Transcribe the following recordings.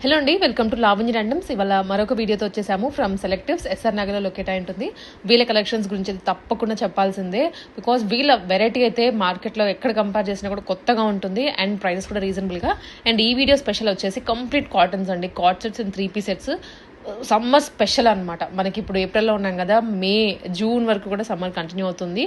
Hello అండి, welcome to Lavanya randoms. ఇవాళ మరొక వీడియోతో వచ్చేసాము ఫ్రమ్ సెలెక్టివ్స్. ఎస్ఆర్ నగర్లో లొకేట్ అయి ఉంటుంది. వీళ్ళ కలెక్షన్స్ గురించి తప్పకుండా చెప్పాల్సిందే. బికాస్ వీళ్ళ వెరైటీ అయితే మార్కెట్లో ఎక్కడ కంపేర్ చేసినా కూడా కొత్తగా ఉంటుంది అండ్ ప్రైసెస్ కూడా రీజనబుల్గా. అండ్ ఈ వీడియో స్పెషల్ వచ్చేసి కంప్లీట్ కాటన్స్ అండి. Coord sets and 3 piece sets. Summer special అనమాట. మనకి ఇప్పుడు ఏప్రిల్లో ఉన్నాం కదా, మే జూన్ వరకు కూడా సమ్మర్ కంటిన్యూ అవుతుంది.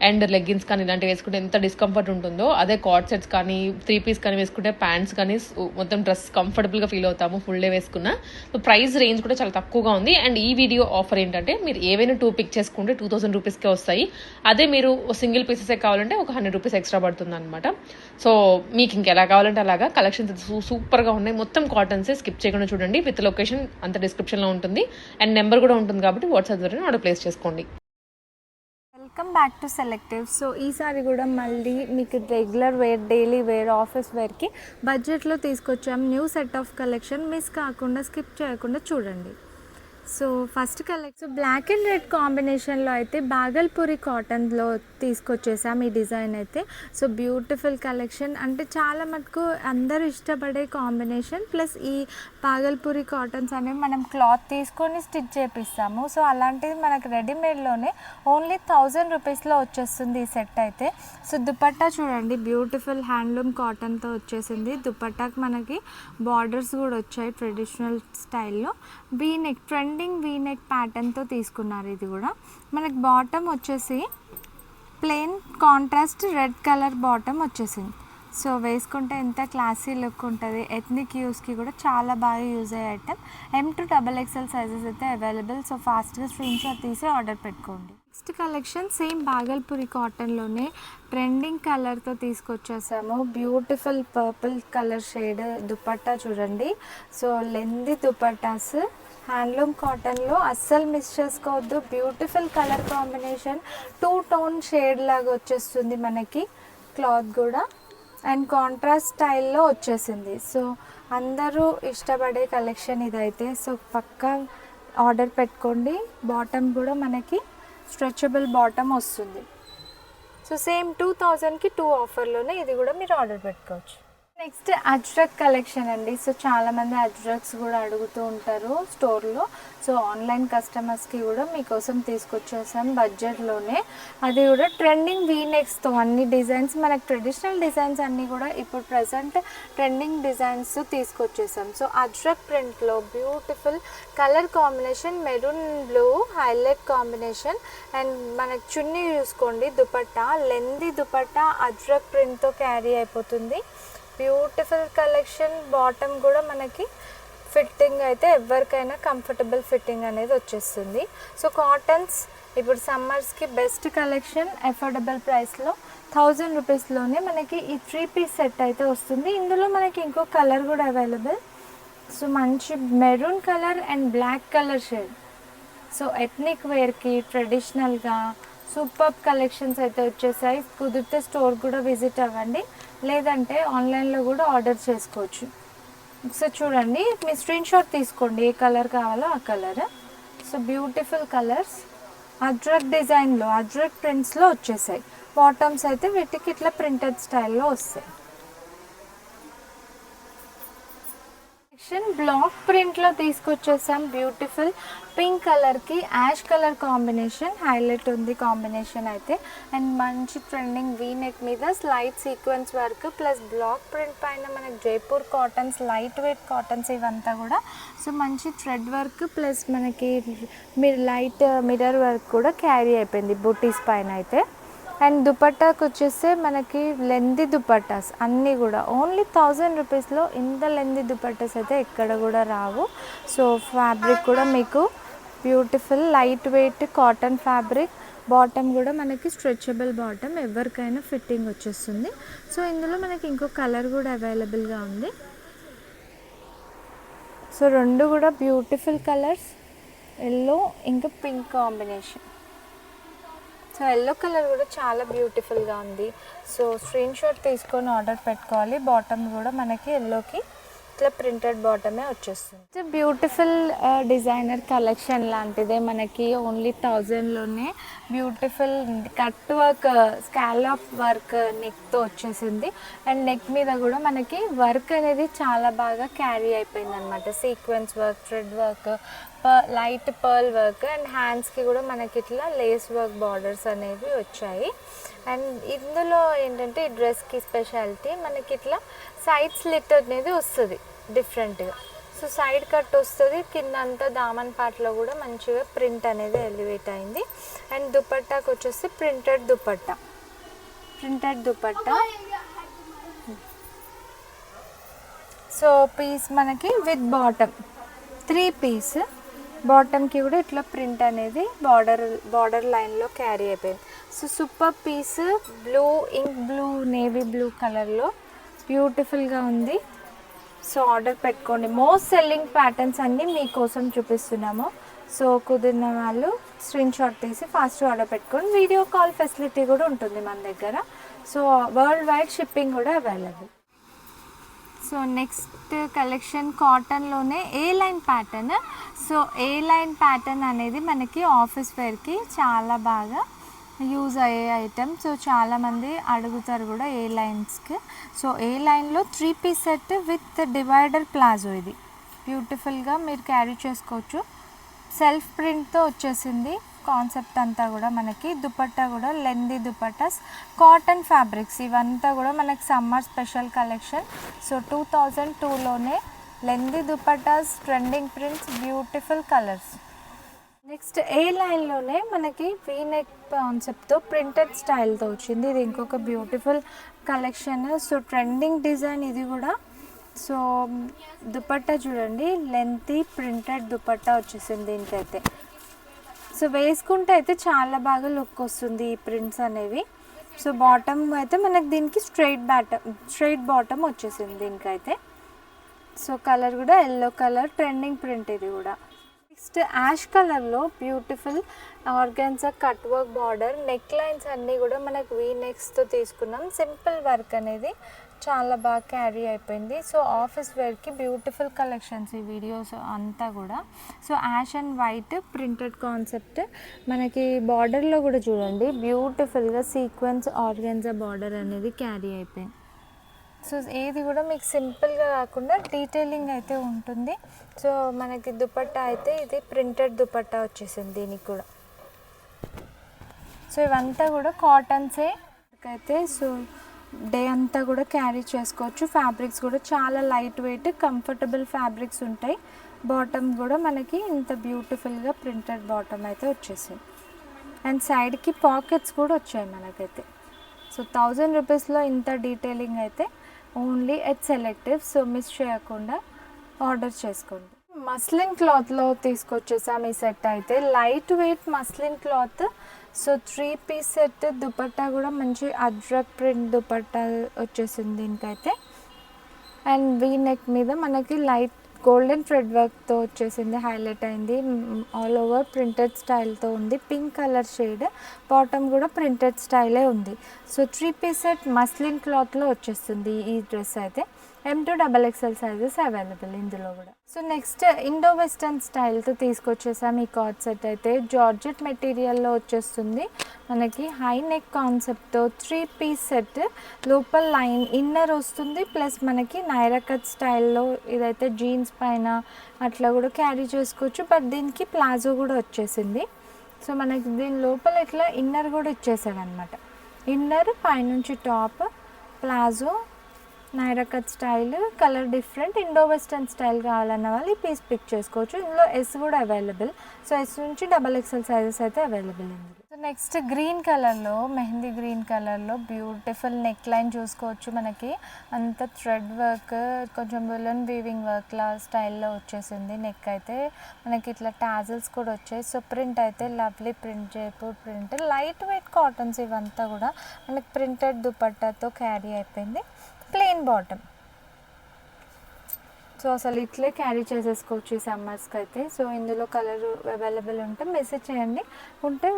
అండ్ లెగ్గిన్స్ కానీ ఇలాంటివి వేసుకుంటే ఎంత డిస్కంఫర్ట్ ఉంటుందో, అదే కాట్ సెట్స్ కానీ 3 పీస్ కానీ వేసుకుంటే ప్యాంట్స్ కానీ మొత్తం డ్రెస్ కంఫర్టబుల్గా ఫీల్ అవుతాము ఫుల్ డే వేసుకున్న. సో ప్రైస్ రేంజ్ కూడా చాలా తక్కువగా ఉంది. అండ్ ఈ వీడియో ఆఫర్ ఏంటంటే, మీరు ఏవైనా 2 పిక్ చేసుకుంటే 2000 రూపీస్కే వస్తాయి. అదే మీరు సింగిల్ పీసెసే కావాలంటే ఒక 100 రూపీస్ ఎక్స్ట్రా పడుతుంది అనమాట. సో మీకు ఇంకెలా కావాలంటే అలాగా కలెక్షన్స్ సూపర్గా ఉన్నాయి. మొత్తం కాటన్సే, స్కిప్ చేయకుండా చూడండి. విత్ లొకేషన్ అంత డిస్క్రిప్షన్లో ఉంటుంది అండ్ నెంబర్ కూడా ఉంటుంది కాబట్టి వాట్సాప్ ద్వారా ఆర్డర్ ప్లేస్ చేసుకోండి. Welcome back to Selective. So ఈసారి కూడా మళ్ళీ మీకు regular wear, daily wear, office వేర్కి బడ్జెట్లో తీసుకొచ్చాం new set of collection. Miss కాకుండా స్కిప్ చేయకుండా చూడండి. So first collection black and red కాంబినేషన్లో అయితే బాగల్పూరి కాటన్లో తీసుకొచ్చేసాం ఈ డిజైన్ అయితే. సో బ్యూటిఫుల్ కలెక్షన్, అంటే చాలా మటుకు అందరూ ఇష్టపడే కాంబినేషన్. ప్లస్ ఈ బాగల్పూరి కాటన్స్ అనేవి మనం క్లాత్ తీసుకొని స్టిచ్ చేపిస్తాము. సో అలాంటిది మనకు రెడీమేడ్లోనే ఓన్లీ 1000 రూపీస్లో వచ్చేస్తుంది ఈ సెట్ అయితే. సో దుపట్టా చూడండి, బ్యూటిఫుల్ హ్యాండ్లూమ్ కాటన్తో వచ్చేసింది. దుపట్టాకి మనకి బార్డర్స్ కూడా వచ్చాయి ట్రెడిషనల్ స్టైల్లో. వీనెక్, ట్రెండింగ్ వీనెక్ ప్యాటర్న్తో తీసుకున్నారు. ఇది కూడా మనకి బాటమ్ వచ్చేసి plain contrast red colour bottom వచ్చేసింది. సో వేసుకుంటే ఎంత క్లాసీ లుక్ ఉంటుంది. ఎథ్నిక్ యూస్కి కూడా చాలా బాగా యూజ్ అయ్యే item. M to XXL sizes అయితే అవైలబుల్. సో ఫాస్ట్గా స్క్రీన్ షాట్ తీసి ఆర్డర్ పెట్టుకోండి. నెక్స్ట్ కలెక్షన్ సేమ్ బాగల్పూరి కాటన్లోనే ట్రెండింగ్ కలర్తో తీసుకొచ్చేసాము. Beautiful purple colour shade dupatta చూడండి. సో లెంది దుపట్టాస్ హ్యాండ్లూమ్ కాటన్లో అస్సలు మిస్ చేసుకోవద్దు. Beautiful colour combination, 2 tone shade లాగా వచ్చేస్తుంది మనకి క్లాత్ కూడా. అండ్ కాంట్రాస్ట్ స్టైల్లో వచ్చేసింది. సో అందరూ ఇష్టపడే కలెక్షన్ ఇదైతే. సో పక్కా ఆర్డర్ పెట్టుకోండి. బాటమ్ కూడా మనకి స్ట్రెచబుల్ బాటమ్ వస్తుంది. సో సేమ్ 2000కి 2 ఆఫర్లోనే ఇది కూడా మీరు ఆర్డర్ పెట్టుకోవచ్చు. నెక్స్ట్ అజ్రక్ కలెక్షన్ అండి. సో చాలామంది అజ్రక్స్ కూడా అడుగుతూ ఉంటారు స్టోర్లో. సో ఆన్లైన్ కస్టమర్స్కి కూడా మీకోసం తీసుకొచ్చేసాం బడ్జెట్లోనే. అది కూడా ట్రెండింగ్ వీనెక్స్తో అన్ని డిజైన్స్, మనకు ట్రెడిషనల్ డిజైన్స్ అన్నీ కూడా ఇప్పుడు ప్రజెంట్ ట్రెండింగ్ డిజైన్స్ తీసుకొచ్చేసాం. సో అజ్రక్ ప్రింట్లో beautiful colour combination, maroon blue highlight combination. And మనకు చున్నీ చూసుకోండి, దుపట్టా లెంది దుపట్టా అజ్రక్ ప్రింట్తో క్యారీ అయిపోతుంది. Beautiful collection. బాటమ్ కూడా మనకి ఫిట్టింగ్ అయితే ఎవరికైనా కంఫర్టబుల్ ఫిట్టింగ్ అనేది వచ్చేస్తుంది. సో కాటన్స్ ఇప్పుడు సమ్మర్స్కి బెస్ట్ కలెక్షన్. అఫోర్డబుల్ ప్రైస్లో 1000 రూపీస్లోనే మనకి ఈ 3 పీస్ సెట్ అయితే వస్తుంది. ఇందులో మనకి ఇంకో కలర్ కూడా అవైలబుల్. సో మంచి maroon colour and black colour shade. So ethnic వేర్కి ట్రెడిషనల్గా సూపర్ కలెక్షన్స్ అయితే వచ్చేసాయి. కుదిరితే స్టోర్ కూడా విజిట్ అవ్వండి, లేదంటే ఆన్లైన్లో కూడా ఆర్డర్ చేసుకోవచ్చు. సో చూడండి, మీ స్క్రీన్ షాట్ తీసుకోండి ఏ కలర్ కావాలో ఆ colour. So beautiful colours Ajrak డిజైన్లో, అజ్రక్ ప్రింట్స్లో వచ్చేసాయి. బాటమ్స్ అయితే వీటికి ఇట్లా ప్రింటెడ్ స్టైల్లో వస్తాయి. బ్లాక్ ప్రింట్లో తీసుకొచ్చేసాం. బ్యూటిఫుల్ పింక్ కలర్కి యాష్ కలర్ కాంబినేషన్ హైలైట్ ఉంది కాంబినేషన్ అయితే. అండ్ మంచి ట్రెండింగ్ వీ నెక్ మీద slight sequence work plus block print పైన మనకి Jaipur cottons, light weight cottons ఇవంతా కూడా. సో మంచి థ్రెడ్ వర్క్ ప్లస్ మనకి లైట్ మిర్రర్ వర్క్ కూడా క్యారీ అయిపోయింది బూటీస్ పైన అయితే. అండ్ దుపట్టాకు వచ్చేస్తే మనకి లెంది దుపట్టాస్ అన్నీ కూడా ఓన్లీ 1000 రూపీస్లో. ఇంత లెంది దుపట్టాస్ అయితే ఎక్కడ కూడా రావు. సో ఫ్యాబ్రిక్ కూడా మీకు beautiful light weight cotton fabric. Bottom కూడా మనకి స్ట్రెచబుల్ బాటమ్, ఎవరికైనా ఫిట్టింగ్ వచ్చేస్తుంది. సో ఇందులో మనకి ఇంకో కలర్ కూడా అవైలబుల్గా ఉంది. సో రెండు కూడా బ్యూటిఫుల్ కలర్స్, ఎల్లో ఇంకా pink combination. So yellow colour కూడా చాలా బ్యూటిఫుల్గా ఉంది. సో స్క్రీన్ షాట్ తీసుకొని ఆర్డర్ పెట్టుకోవాలి. బాటమ్ కూడా మనకి ఎల్లోకి ఇట్లా ప్రింటెడ్ బాటమే వచ్చేస్తుంది. బ్యూటిఫుల్ డిజైనర్ కలెక్షన్ లాంటిదే మనకి ఓన్లీ 1000లోనే beautiful cut work scallop work నెక్తో వచ్చేసింది. అండ్ నెక్ మీద కూడా మనకి వర్క్ అనేది చాలా బాగా క్యారీ అయిపోయింది అనమాట. Sequence work, thread work, light pearl work and హ్యాండ్స్కి కూడా మనకి ఇట్లా లేస్ వర్క్ బార్డర్స్ అనేవి వచ్చాయి. అండ్ ఇందులో ఏంటంటే ఈ డ్రెస్కి స్పెషాలిటీ మనకి ఇట్లా సైడ్ స్లిట్ అనేది వస్తుంది డిఫరెంట్గా. సో సైడ్ కట్ వస్తుంది, కింద అంతా దామన్ పార్ట్లో కూడా మంచిగా ప్రింట్ అనేది ఎలివేట్ అయింది. అండ్ దుపట్టాకి వచ్చేసి ప్రింటెడ్ దుపట్టా. సో పీస్ మనకి విత్ బాటమ్ 3 పీస్, బాటమ్కి కూడా ఇట్లా ప్రింట్ అనేది బార్డర్ లైన్లో క్యారీ అయిపోయింది. So super piece blue, ink blue, navy blue కలర్లో బ్యూటిఫుల్గా ఉంది. సో ఆర్డర్ పెట్టుకోండి. మోస్ట్ సెల్లింగ్ ప్యాటర్న్స్ అన్నీ మీకోసం చూపిస్తున్నాము. సో కుదిరిన వాళ్ళు స్క్రీన్ షాట్ తీసి ఫాస్ట్ ఆర్డర్ పెట్టుకోండి. వీడియో కాల్ ఫెసిలిటీ కూడా ఉంటుంది మన దగ్గర. సో వరల్డ్ వైడ్ షిప్పింగ్ కూడా అవైలబుల్. సో నెక్స్ట్ కలెక్షన్ కాటన్లోనే A line pattern. So A line pattern అనేది మనకి ఆఫీస్ వేర్కి చాలా బాగా యూజ్ అయ్యే ఐటమ్. సో చాలామంది అడుగుతారు కూడా ఏ లైన్స్కి. సో ఏ లైన్లో 3 piece set with divider palazzo. ఇది బ్యూటిఫుల్గా మీరు క్యారీ చేసుకోవచ్చు. సెల్ఫ్ ప్రింట్తో వచ్చేసింది కాన్సెప్ట్ అంతా కూడా. మనకి దుపట్టా కూడా లెందీ దుపట్టాస్, కాటన్ ఫ్యాబ్రిక్స్, ఇవంతా కూడా మనకి సమ్మర్ స్పెషల్ కలెక్షన్. సో 2002లోనే lengthy dupattas, trending prints, beautiful colours. Next A లైన్లోనే మనకి వీ నెక్ కాన్సెప్ట్తో ప్రింటెడ్ స్టైల్తో వచ్చింది. ఇది ఇంకొక beautiful collection. So trending design ఇది కూడా. సో దుపట్టా చూడండి, లెంతీ ప్రింటెడ్ దుపట్టా వచ్చేసింది దీనికైతే. సో వేసుకుంటే అయితే చాలా బాగా లుక్ వస్తుంది ఈ ప్రింట్స్ అనేవి. సో బాటమ్ అయితే మనకి దీనికి స్ట్రైట్ బాటమ్ వచ్చేసింది దీనికైతే. సో కలర్ కూడా ఎల్లో కలర్, ట్రెండింగ్ ప్రింట్ ఇది కూడా. నెక్స్ట్ యాష్ కలర్లో beautiful organza cut work border, neck lines అన్నీ కూడా మనకు వీ నెక్స్తో తీసుకున్నాం. సింపుల్ వర్క్ అనేది చాలా బాగా క్యారీ అయిపోయింది. సో ఆఫీస్ వేర్కి బ్యూటిఫుల్ కలెక్షన్స్ ఈ వీడియోస్ అంతా కూడా. So ash and white printed concept. మనకి బార్డర్లో కూడా చూడండి బ్యూటిఫుల్గా సీక్వెన్స్ ఆర్గాన్జా బార్డర్ అనేది క్యారీ అయిపోయింది. సో ఏది కూడా మీకు సింపుల్గా కాకుండా డీటెయిలింగ్ అయితే ఉంటుంది. సో మనకి దుపట్టా అయితే ఇది ప్రింటెడ్ దుపట్టా వచ్చేసింది దీనికి కూడా. సో ఇవంతా కూడా కాటన్సే అయితే. సో డే అంతా కూడా క్యారీ చేసుకోవచ్చు. ఫ్యాబ్రిక్స్ కూడా చాలా లైట్ వెయిట్ కంఫర్టబుల్ ఫ్యాబ్రిక్స్ ఉంటాయి. బాటమ్ కూడా మనకి ఇంత బ్యూటిఫుల్గా ప్రింటెడ్ బాటమ్ అయితే వచ్చేసింది. అండ్ సైడ్కి పాకెట్స్ కూడా వచ్చాయి మనకైతే. సో 1000 రూపీస్లో ఇంత డీటెయిలింగ్ అయితే only at Selective. So miss చేయకుండా ఆర్డర్ చేసుకోండి. మస్లిన్ క్లాత్లో తీసుకొచ్చేసాం ఈ సెట్ అయితే. Light weight muslin cloth. So 3 piece set. Dupatta కూడా మంచి అజ్రక్ ప్రింట్ దుపట్టా వచ్చేసింది దీనికైతే. అండ్ వీ నెక్ మీద మనకి లైట్ గోల్డెన్ థ్రెడ్ వర్క్తో వచ్చేసింది, హైలైట్ అయింది. ఆల్ ఓవర్ ప్రింటెడ్ స్టైల్తో ఉంది. పింక్ కలర్ షేడ్, బాటమ్ కూడా ప్రింటెడ్ స్టైలే ఉంది. సో 3 పీస్ సెట్ మస్లిన్ క్లాత్లో వచ్చేస్తుంది ఈ డ్రెస్ అయితే. M to XXL sizes available ఇందులో కూడా. సో నెక్స్ట్ ఇండో వెస్టర్న్ స్టైల్తో తీసుకొచ్చేసాం ఈ కార్డ్ సెట్ అయితే. జార్జెట్ మెటీరియల్లో వచ్చేస్తుంది మనకి. హై నెక్ కాన్సెప్ట్తో 3 పీస్ సెట్. లోపల లైన్ ఇన్నర్ వస్తుంది, ప్లస్ మనకి నైరా కట్ స్టైల్లో ఇదైతే జీన్స్ పైన అట్లా కూడా క్యారీ చేసుకోవచ్చు. బట్ దీనికి ప్లాజో కూడా వచ్చేసింది. సో మనకి దీని లోపల ఇట్లా ఇన్నర్ కూడా ఇచ్చేసాడు అనమాట. ఇన్నర్ పైనుంచి top, palazzo, Naira cut style, colour different. Indo western style కావాలన్న వాళ్ళు ఈ పీస్ పిక్ చేసుకోవచ్చు. ఇందులో S కూడా అవైలబుల్. సో S నుంచి XXL సైజెస్ అయితే అవైలబుల్ ఇందులో. సో నెక్స్ట్ గ్రీన్ కలర్లో, మెహందీ గ్రీన్ కలర్లో బ్యూటిఫుల్ నెక్ లైన్ చూసుకోవచ్చు. మనకి అంత థ్రెడ్ వర్క్, కొంచెం విలన్ వీవింగ్ వర్క్ లా స్టైల్లో వచ్చేసింది. నెక్ అయితే మనకి ఇట్లా టాజల్స్ కూడా వచ్చాయి. సో ప్రింట్ అయితే lovely print, Jaipur print, light weight cottons ఇవంతా కూడా మనకి ప్రింటెడ్ దుపట్టాతో క్యారీ అయిపోయింది. Plain bottom. సో అసలు ఇట్లే క్యారీ చేసేసుకోవచ్చు ఈ సమ్మర్స్కి అయితే. సో ఇందులో కలర్ అవైలబుల్ ఉంటే మెసేజ్ చేయండి, ఉంటే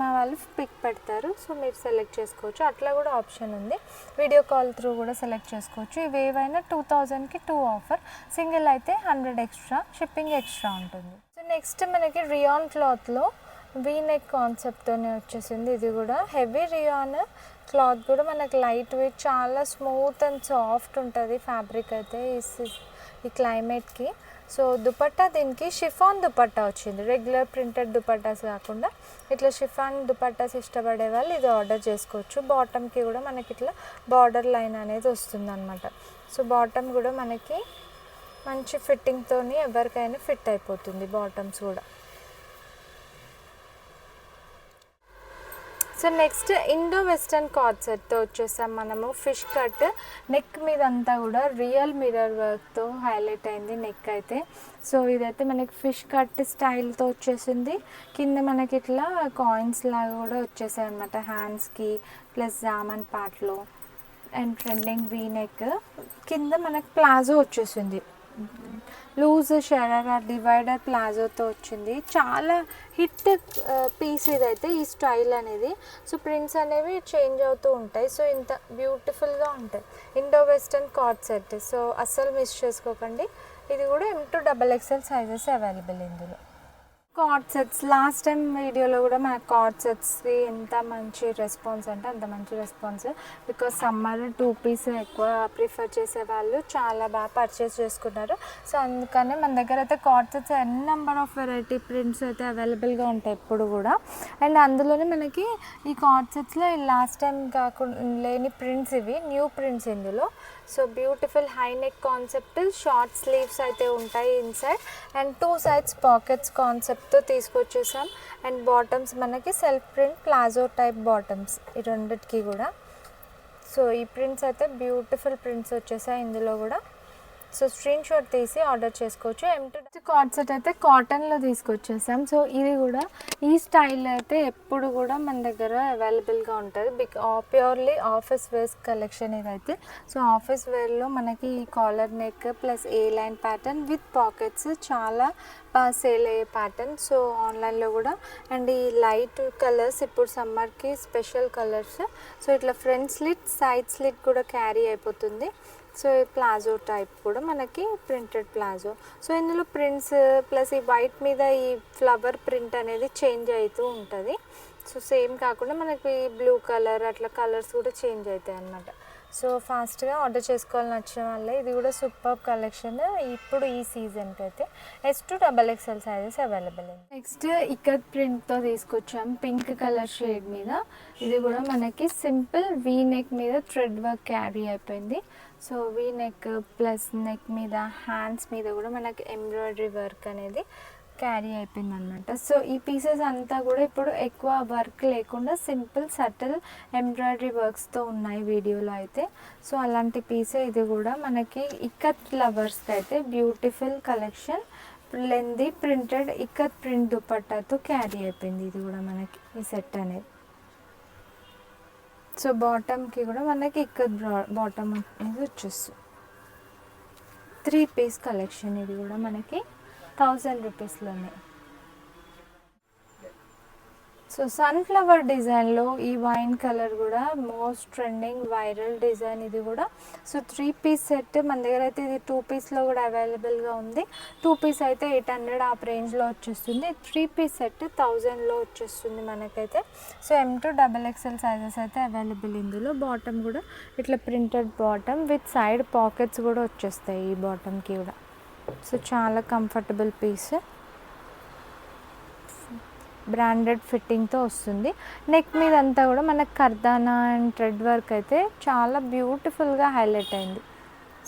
మా వాళ్ళు పిక్ పెడతారు. సో మీరు సెలెక్ట్ చేసుకోవచ్చు, అట్లా కూడా ఆప్షన్ ఉంది. వీడియో కాల్ త్రూ కూడా సెలెక్ట్ చేసుకోవచ్చు. ఇవి ఏవైనా 2000కి 2 ఆఫర్, సింగిల్ అయితే 100 ఎక్స్ట్రా, షిప్పింగ్ ఎక్స్ట్రా ఉంటుంది. సో నెక్స్ట్ మనకి రియాన్ క్లాత్లో వీనెక్ కాన్సెప్ట్తోనే వచ్చేసింది. ఇది కూడా హెవీ రియాన్ క్లాత్, కూడా మనకి లైట్ వెయిట్, చాలా స్మూత్ అండ్ సాఫ్ట్ ఉంటుంది ఫ్యాబ్రిక్ అయితే ఈ క్లైమేట్కి. సో దుపట్టా దీనికి షిఫాన్ దుపట్టా వచ్చింది, రెగ్యులర్ ప్రింటెడ్ దుపట్టాస్ కాకుండా ఇట్లా షిఫాన్ దుపట్టాస్ ఇష్టపడే వాళ్ళు ఇది ఆర్డర్ చేసుకోవచ్చు. బాటమ్కి కూడా మనకి ఇట్లా బార్డర్ లైన్ అనేది వస్తుంది అనమాట. సో బాటమ్ కూడా మనకి మంచి ఫిట్టింగ్తో ఎవరికైనా ఫిట్ అయిపోతుంది బాటమ్స్ కూడా. So next Indo western cord set వచ్చేసాం మనము. ఫిష్ కట్ నెక్ మీద అంతా కూడా రియల్ మిర్రర్ వర్క్తో హైలైట్ అయింది నెక్ అయితే. సో ఇదైతే మనకి ఫిష్ కట్ స్టైల్తో వచ్చేసింది. కింద మనకి ఇట్లా కాయిన్స్ లాగా కూడా వచ్చేసాయి అనమాట హ్యాండ్స్కి, ప్లస్ జామన్ పార్ట్లో. అండ్ ట్రెండింగ్ వీ నెక్, కింద మనకి ప్లాజో వచ్చేసింది, లూజ్ షరారా డివైడర్ ప్లాజోతో వచ్చింది. చాలా హిట్ పీస్ ఇదైతే ఈ స్టైల్ అనేది. సో ప్రింట్స్ అనేవి చేంజ్ అవుతూ ఉంటాయి. సో ఇంత బ్యూటిఫుల్గా ఉంటాయి Indo western card set. So అస్సలు మిస్ చేసుకోకండి. ఇది కూడా M2XXL సైజెస్ అవైలబుల్ ఇందులో. కార్డ్ సెట్స్ లాస్ట్ టైం వీడియోలో కూడా మన కార్డ్ సెట్స్కి ఎంత మంచి రెస్పాన్స్ అంటే అంత మంచి రెస్పాన్స్. బికాజ్ సమ్మర్ 2 పీస్ ఎక్కువ ప్రిఫర్ చేసే వాళ్ళు చాలా బాగా పర్చేస్ చేసుకున్నారు. సో అందుకనే మన దగ్గర అయితే coord sets n number of variety prints అయితే అవైలబుల్గా ఉంటాయి ఎప్పుడు కూడా. అండ్ అందులోనే మనకి ఈ కార్డ్ సెట్స్లో లాస్ట్ టైం కాకుండా లేని ప్రింట్స్, ఇవి న్యూ ప్రింట్స్ ఇందులో. So beautiful high neck concept, short sleeves అయితే ఉంటాయి ఇన్సైడ్, అండ్ 2 sides పాకెట్స్ కాన్సెప్ట్తో తీసుకొచ్చేసాం. అండ్ బాటమ్స్ మనకి self print palazzo type bottoms ఈ రెండిటికి కూడా. సో ఈ ప్రింట్స్ అయితే బ్యూటిఫుల్ ప్రింట్స్ వచ్చేసాయి ఇందులో కూడా. సో స్క్రీన్ షాట్ తీసి ఆర్డర్ చేసుకోవచ్చు. M2 కార్డ్ సెట్ అయితే కాటన్లో తీసుకొచ్చేసాం. సో ఇది కూడా ఈ స్టైల్ అయితే ఎప్పుడు కూడా మన దగ్గర అవైలబుల్గా ఉంటుంది. ప్యూర్లీ ఆఫీస్ వేర్ కలెక్షన్ ఇదైతే. సో ఆఫీస్ వేర్లో మనకి ఈ collar neck plus A line pattern with pockets చాలా సేల్ అయ్యే ప్యాటర్న్. సో ఆన్లైన్లో కూడా. అండ్ ఈ లైట్ కలర్స్ ఇప్పుడు సమ్మర్కి స్పెషల్ కలర్స్. సో ఇట్లా ఫ్రంట్ స్లిట్, సైడ్ స్లిట్ కూడా క్యారీ అయిపోతుంది. సో ఈ ప్లాజో టైప్ కూడా మనకి ప్రింటెడ్ ప్లాజో. సో ఇందులో ప్రింట్స్ ప్లస్ ఈ వైట్ మీద ఈ ఫ్లవర్ ప్రింట్ అనేది చేంజ్ అవుతూ ఉంటుంది. సో సేమ్ కాకుండా మనకి బ్లూ కలర్ అట్లా కలర్స్ కూడా చేంజ్ అవుతాయి అన్నమాట. సో ఫాస్ట్గా ఆర్డర్ చేసుకోవాలని నచ్చిన వాళ్ళే. ఇది కూడా సూపర్ కలెక్షన్ ఇప్పుడు ఈ సీజన్కి అయితే. S2XXL sizes available. Next ikat ప్రింట్తో తీసుకొచ్చాం పింక్ కలర్ షేడ్ మీద. ఇది కూడా మనకి సింపుల్ వీ నెక్ మీద థ్రెడ్ వర్క్ క్యారీ అయిపోయింది. So V neck plus neck మీద హ్యాండ్స్ మీద కూడా మనకి ఎంబ్రాయిడరీ వర్క్ అనేది క్యారీ అయిపోయింది అనమాట. సో ఈ పీసెస్ అంతా కూడా ఇప్పుడు ఎక్కువ వర్క్ లేకుండా సింపుల్ సటిల్ ఎంబ్రాయిడరీ వర్క్స్తో ఉన్నాయి వీడియోలో అయితే. సో అలాంటి పీసే ఇది కూడా. మనకి ఇక్కత్ లవర్స్కి అయితే beautiful collection, lengthy printed ikat print దుపట్టాతో క్యారీ అయిపోయింది ఇది కూడా మనకి ఈ సెట్ అనేది. సో బాటమ్కి కూడా మనకి ఇక్కత్ బాటమ్ అనేది వచ్చేస్తుంది. 3 పీస్ కలెక్షన్ ఇది కూడా మనకి 1000 రూపీస్లోనే. సో సన్ఫ్లవర్ డిజైన్లో ఈ వైన్ కలర్ కూడా మోస్ట్ ట్రెండింగ్ వైరల్ డిజైన్ ఇది కూడా. సో 3 పీస్ సెట్ మన దగ్గర అయితే ఇది 2 పీస్లో కూడా అవైలబుల్గా ఉంది. 2 పీస్ అయితే 800 ఆ రేంజ్లో వచ్చేస్తుంది. 3 పీస్ సెట్ 1000లో వచ్చేస్తుంది మనకైతే. సో M2XXL సైజెస్ అయితే అవైలబుల్ ఇందులో. బాటమ్ కూడా ఇట్లా printed bottom with side pockets కూడా వచ్చేస్తాయి ఈ బాటమ్కి కూడా. సో చాలా కంఫర్టబుల్ పీస్, బ్రాండెడ్ ఫిట్టింగ్తో వస్తుంది. నెక్ మీద అంతా కూడా మనకు కర్దానా అండ్ థ్రెడ్ వర్క్ అయితే చాలా బ్యూటిఫుల్గా హైలైట్ అయింది.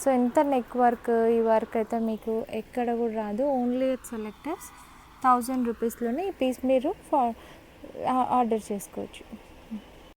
సో ఎంత నెక్ వర్క్, ఈ వర్క్ అయితే మీకు ఎక్కడ కూడా రాదు. ఓన్లీ సెలెక్టర్స్ 1000 రూపీస్లోనే ఈ పీస్ మీరు ఆర్డర్ చేసుకోవచ్చు.